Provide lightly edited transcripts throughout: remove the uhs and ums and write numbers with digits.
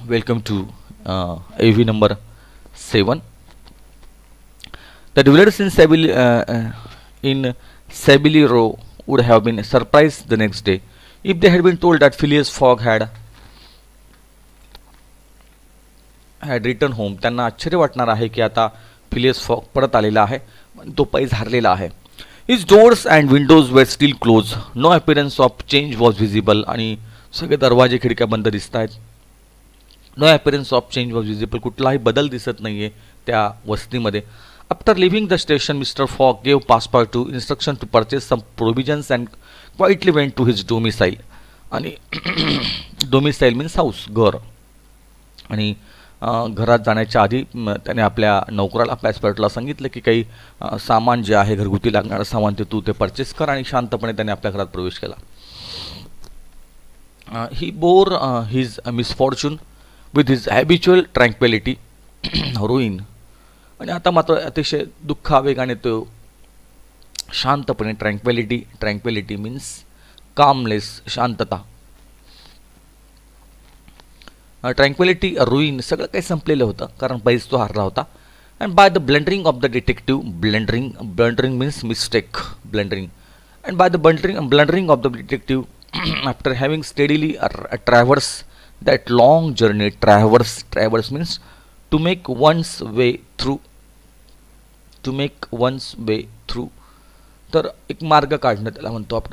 Welcome to AV number 7. The dwellers in Sabily Row would have been surprised the next day if they had been told that Phileas Fogg had returned home. त्यांना आश्चर्य वाटणार आहे की आता Phileas fog परत आलेला आहे, तो पैज हरलेला आहे. His doors and windows were still closed. No appearance of change was visible. आणि सगळे दरवाजे खिडक्या बंद दिसत आहेत. No appearance of change was visible. कुठलाही बदल दिसत नाहीये त्या वस्तीमध्ये. After leaving the station, Mr. Fogg gave Passepartout instruction to purchase some provisions and quietly went to his domicile. आणि domicile means house, घर. आणि घरात जाण्याच्या आधी त्याने आपल्या नोकराला पॅसपर्टला सांगितलं की काही सामान जे आहे घरगुती लागणारं सामान ते तू ते परचेस कर, आणि शांतपणे त्याने आपल्या घरात प्रवेश केला. He bore his misfortune with his habitual tranquility, ruin. आणि आता मात्र अतिशय दुःखावेगाने तो शांतपणे ट्रँक्विलिटी मीन्स कामलेस, शांतता. ट्रँक्विलिटी, रुईन, सगळं काही संपलेलं होतं कारण पैस तो हारला होता. And by the blundering of the detective, blundering means mistake, blundering. And by the blundering of the detective after having steadily traverse that long journey, traverse means to make one's way through, तर एक मार्ग काढणं त्याला म्हणतो.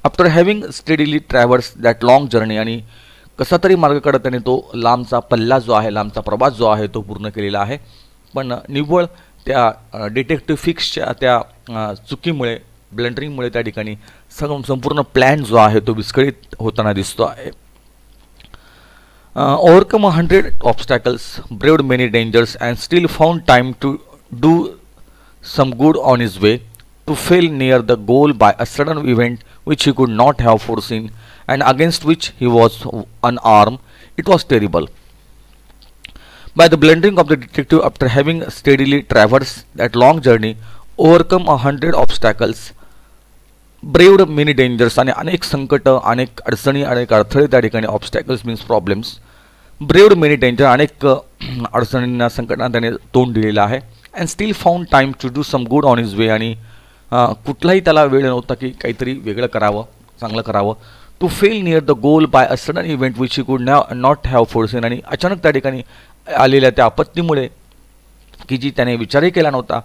After having steadily traverse that long journey, आणि कसा तरी मार्ग काढत त्याने तो लांबचा पल्ला जो आहे, लांबचा प्रवास जो आहे तो पूर्ण केलेला आहे. पण निव्वळ त्या डिटेक्टिव्ह फिक्सच्या त्या चुकीमुळे, ब्लंडरिंगमुळे त्या ठिकाणी संपूर्ण प्लॅन जो आहे तो विस्कळीत होताना दिसतो आहे. Overcome 100 obstacles, braved many dangers and still found time to do some good on his way, to fail near the goal by a sudden event which he could not have foreseen and against which he was unarmed. It was terrible. By the blundering of the detective after having steadily traversed that long journey, overcome 100 obstacles, braved many dangers, आणि अनेक संकट, अनेक अडचणी, अनेक अडथळे त्या ठिकाणी, obstacles means problems, braved many danger, अनेक अडचणींना, संकटांना त्याने तोंड दिलेलं आहे. And still found time to do some good on his way, आणि कुठलाही त्याला वेळ नव्हता की काहीतरी वेगळं करावं, चांगलं करावं. To fail near the goal by a sudden event which he could not have फोर्सेन, आणि अचानक त्या ठिकाणी आलेल्या त्या आपत्तीमुळे की जी त्याने विचारही केला नव्हता,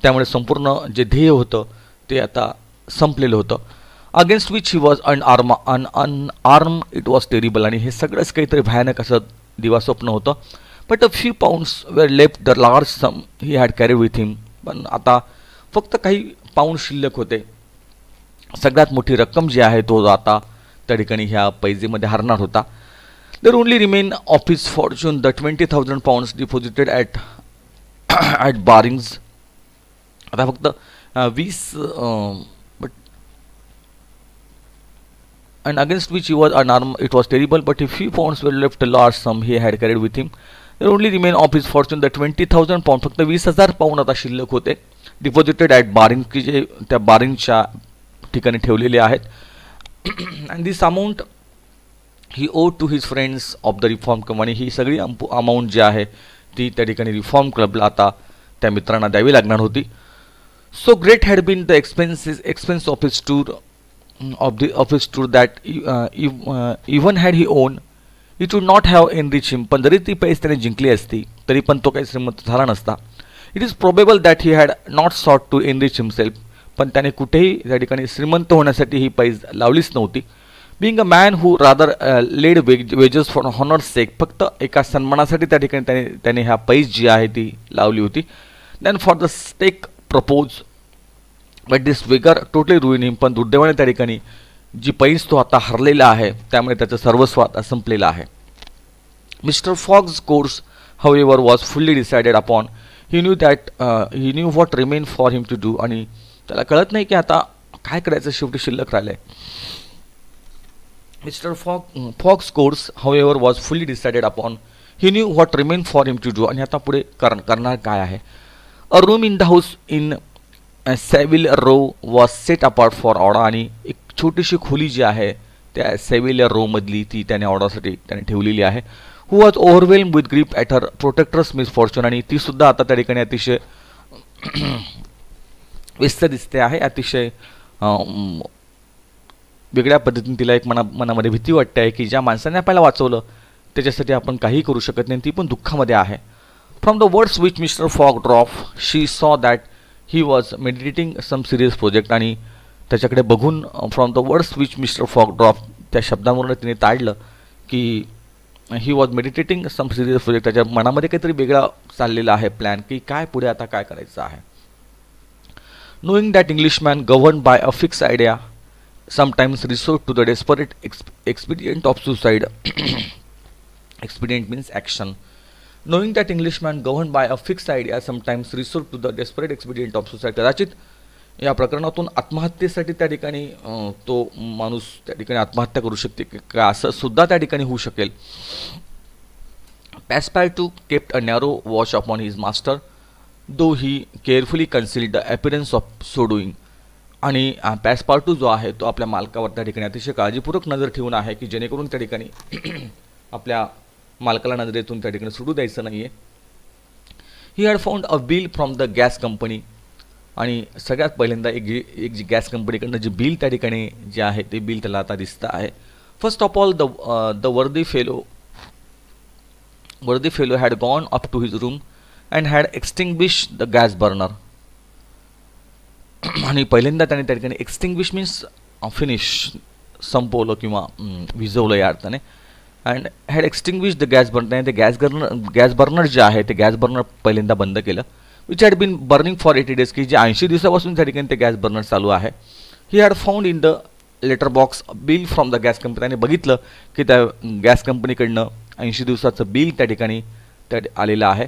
त्यामुळे संपूर्ण जे ध्येय होतं ते आता संपलेलं होतं. Against which he was unarm, it was terrible, आणि हे सगळंच काहीतरी भयानक असं दिवास्वप्न होतं. But a few pounds were left the large sum he had carried with him, पण आता फक्त काही पाऊंड शिल्लक होते. सगळ्यात मोठी रक्कम जी आहे तो आता त्या ठिकाणी ह्या पैजेमध्ये हरणार होता. There only remain of his fortune the 20,000 pounds deposited at Barings. आता फक्त 20, but and against which he was unarm, it was terrible, but he few pounds were left large sum he had carried with him. There only remain of his fortune the 20,000 pounds, फक्त 20,000 pound आता शिल्लक होते. Deposited at बारिंग, की जे त्या बारिंगच्या ठिकाणी ठेवलेले आहेत. And this amount he owed to his friends of the reform club, आणि ही सगळी अमाऊंट जी आहे ती त्या ठिकाणी रिफॉर्म क्लबला आता त्या मित्रांना द्यावी लागणार होती. So great had been the expense of his tour that even had he won it would not have enrich him, पण जरी ती पैसे त्याने जिंकली असती तरी पण तो काही श्रीमंत झाला नसता. It is probable that he had not sought to enrich himself, पण त्याने कुठेही त्या ठिकाणी श्रीमंत होण्यासाठी ही पैज लावलीच नव्हती. Being a man who rather laid वेजेस फॉर हॉनर्स सेक, फक्त एका सन्मानासाठी त्या ठिकाणी त्याने ह्या पैज जी आहे ती लावली होती. Then for the stake propose, but this wager totally ruin him, पण दुर्दैवाने त्या ठिकाणी जी पैज तो आता हरलेला आहे त्यामुळे त्याचं सर्वस्व आता संपलेलं आहे. Mister fogs course however was fully decided upon. He knew what remained for him to do, आणि त्याला कळत नाही की आता काय करायचं, शेवटी शिल्लक राहिलंय. Mr. Fogg's course however was fully decided upon. He knew what remained for him to do, आणि आता पुढे करणार काय आहे. A room in the house in Savile Row was set apart for order, आणि एक छोटीशी खोली जी आहे त्या सेव्हिलियर रोममधली ती त्याने ऑर्डरसाठी त्याने ठेवलेली आहे. Who was overwhelm with grief at her protector's misfortune, आणि ती सुद्धा आता त्या ठिकाणी अतिशय व्यस्त दिसते आहे. अतिशय वेगळ्या पद्धतीने तिला एक मनामध्ये भीती वाटते आहे की ज्या माणसाने आपल्याला वाचवलं त्याच्यासाठी आपण काही करू शकत नाही, ती पण दुःखामध्ये आहे. From the words which Mr Fogg drop she saw that he was meditating some serious project, आणि त्याच्याकडे बघून from the words which Mr Fogg drop त्या शब्दांवरून तिने ताडलं की ही वॉज मेडिटेटिंग सम सिरियस प्रोजेक्ट, त्याच्या मनामध्ये काहीतरी वेगळा चाललेला आहे प्लॅन की काय पुढे आता काय करायचं आहे. Knowing that Englishman govern by a fix idea sometimes resort to the desperate expedient of suicide. Expedient means action. Knowing that Englishman governed by a fixed idea sometimes resort to the desperate expedient of suicide. कदाचित या प्रकरणातून आत्महत्येसाठी त्या ठिकाणी तो माणूस त्या ठिकाणी आत्महत्या करू शकते का असं सुद्धा त्या ठिकाणी होऊ शकेल. Passepartout kept a narrow watch upon his master, though he carefully concealed the appearance of so doing. आणि पॅसपार्टू जो आहे तो आपल्या मालकावर त्या ठिकाणी अतिशय काळजीपूर्वक नजर ठेवून आहे की जेणेकरून त्या ठिकाणी आपल्या मालकाला नजरेतून त्या ठिकाणी सुटू द्यायचं नाही आहे. He had found a bill from the gas company, आणि सगळ्यात पहिल्यांदा एक जी गॅस कंपनीकडनं जे बिल त्या ठिकाणी जे आहे ते बिल त्याला आता दिसतं आहे. First of all the worthy fellow had gone up to his room and had extinguish the gas burner. आणि पहिल्यांदा त्याने त्या ठिकाणी एक्सटिंग्विश मीन्स फिनिश, संपवलं किंवा विझवलं या अर्थाने. And had extinguish the gas burner, ते गॅस बर्नर जे आहे ते गॅस बर्नर पहिल्यांदा बंद केलं. Which had been burning for 80 days, की जे 80 दिवसापासून त्या ठिकाणी ते गॅस बर्नर चालू आहे. He had found in the letter box bill from the gas company, त्याने बघितलं की त्या गॅस कंपनीकडनं 80 दिवसाचं बिल त्या ठिकाणी आलेलं आहे.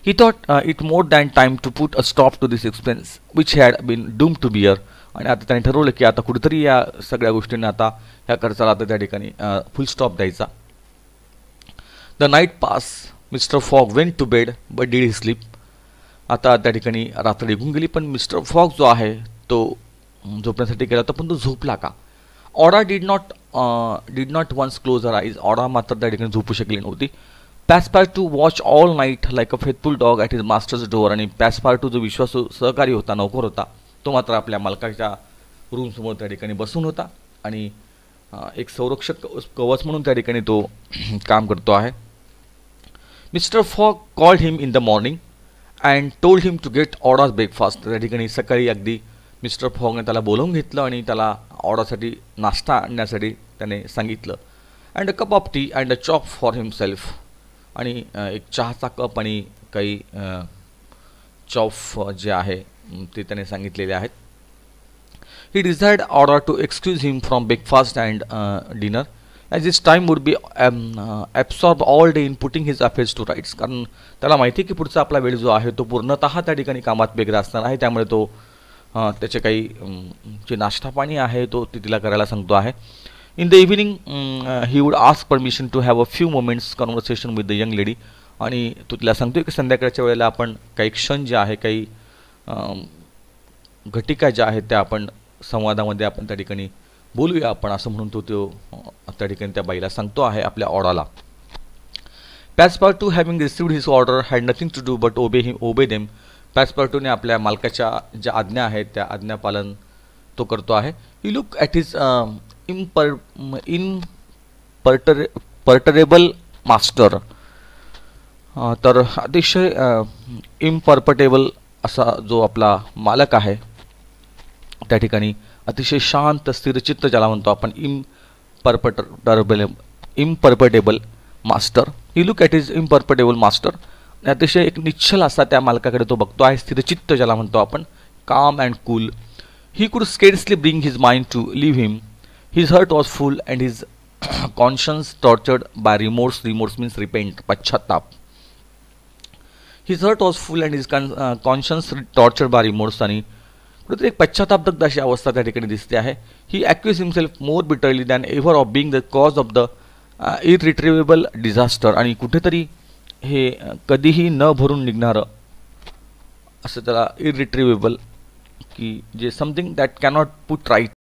He thought it more than time to put a stop to this expense which had been doomed to bear. आणि आता त्याने ठरवलं की आता कुठेतरी या सगळ्या गोष्टींना आता ह्या खर्चाला आता त्या ठिकाणी फुल स्टॉप द्यायचा. The night pass mister Fogg went to bed but did he sleep. आता त्या ठिकाणी रात्र निघून गेली पण मिस्टर फॉग जो आहे तो झोपण्यासाठी गेला होता पण तो झोपला का. Aouda did not once close her eyes. Aouda मात्र त्या ठिकाणी झोपू शकली नव्हती. Passepartout watch all night like a faithful dog at his master's door. आणि पॅसपार्टू जो विश्वासू सहकारी होता, नोकर होता, तो मात्र आपल्या मालकाच्या रूमसमोर त्या ठिकाणी बसून होता आणि एक संरक्षक कवच म्हणून त्या ठिकाणी तो काम करतो आहे. Mr Fogg called him in the morning and told him to get Aouda's breakfast. त्या ठिकाणी सकाळी अगदी मिस्टर फॉगने त्याला बोलावून घेतलं आणि त्याला ऑडासाठी नाश्ता आणण्यासाठी त्याने सांगितलं. And a cup of T and a chop for himself. आणि एक चहाचा कप आणि काही चॉफ जे आहे ते त्याने सांगितलेले आहेत. He desired order to excuse him from breakfast and dinner as his time would be absorb all day in putting his affairs to rights. कारण त्याला माहिती आहे की पुढचा आपला वेळ जो आहे तो पूर्णतः त्या ठिकाणी कामात वेगळा असणार आहे, त्यामुळे तो त्याचे काही जे नाश्ता पाणी आहे तो तिला करायला सांगतो आहे. In the evening, he would ask permission to have a few moments conversation with the young lady. आणि तो तिला सांगतोय की संध्याकाळच्या वेळेला आपण काही क्षण जे आहे काही घटिका ज्या आहेत त्या आपण संवादामध्ये आपण त्या ठिकाणी बोलूया आपण असं म्हणून तो त्या ठिकाणी त्या बाईला सांगतो आहे आपल्या ऑर्डरला. Passepartout having received his order had nothing to do but obey them. पॅसपार्टूने आपल्या मालकाच्या ज्या आज्ञा आहेत त्या आज्ञापालन तो करतो आहे. ही लुक ॲट हिज इम्पर्टरेबल मास्टर. तर अतिशय इम्पर्पटेबल असा जो आपला मालक आहे त्या ठिकाणी अतिशय शांत स्थिरचित्त ज्याला म्हणतो आपण imperturbable master. He look at is imperturbable master. अतिशय एक निश्चल असा त्या मालकाकडे तो बघतो आहे, स्थिरचित्त ज्याला म्हणतो आपण, काम and cool. He could scarcely bring his mind to leave him. His heart was full and his conscience tortured by remorse. Remorse means repent, पश्चाताप. His heart was full and his conscience tortured by remorse. आणि कुठेतरी एक पश्चातापदग्ध अशी अवस्था त्या ठिकाणी दिसते आहे. He accused himself more bitterly than ever of being the cause of the irretrievable disaster. आणि कुठेतरी हे कधीही न भरून निघणारं असं त्याला irretrievable की जे something that cannot put right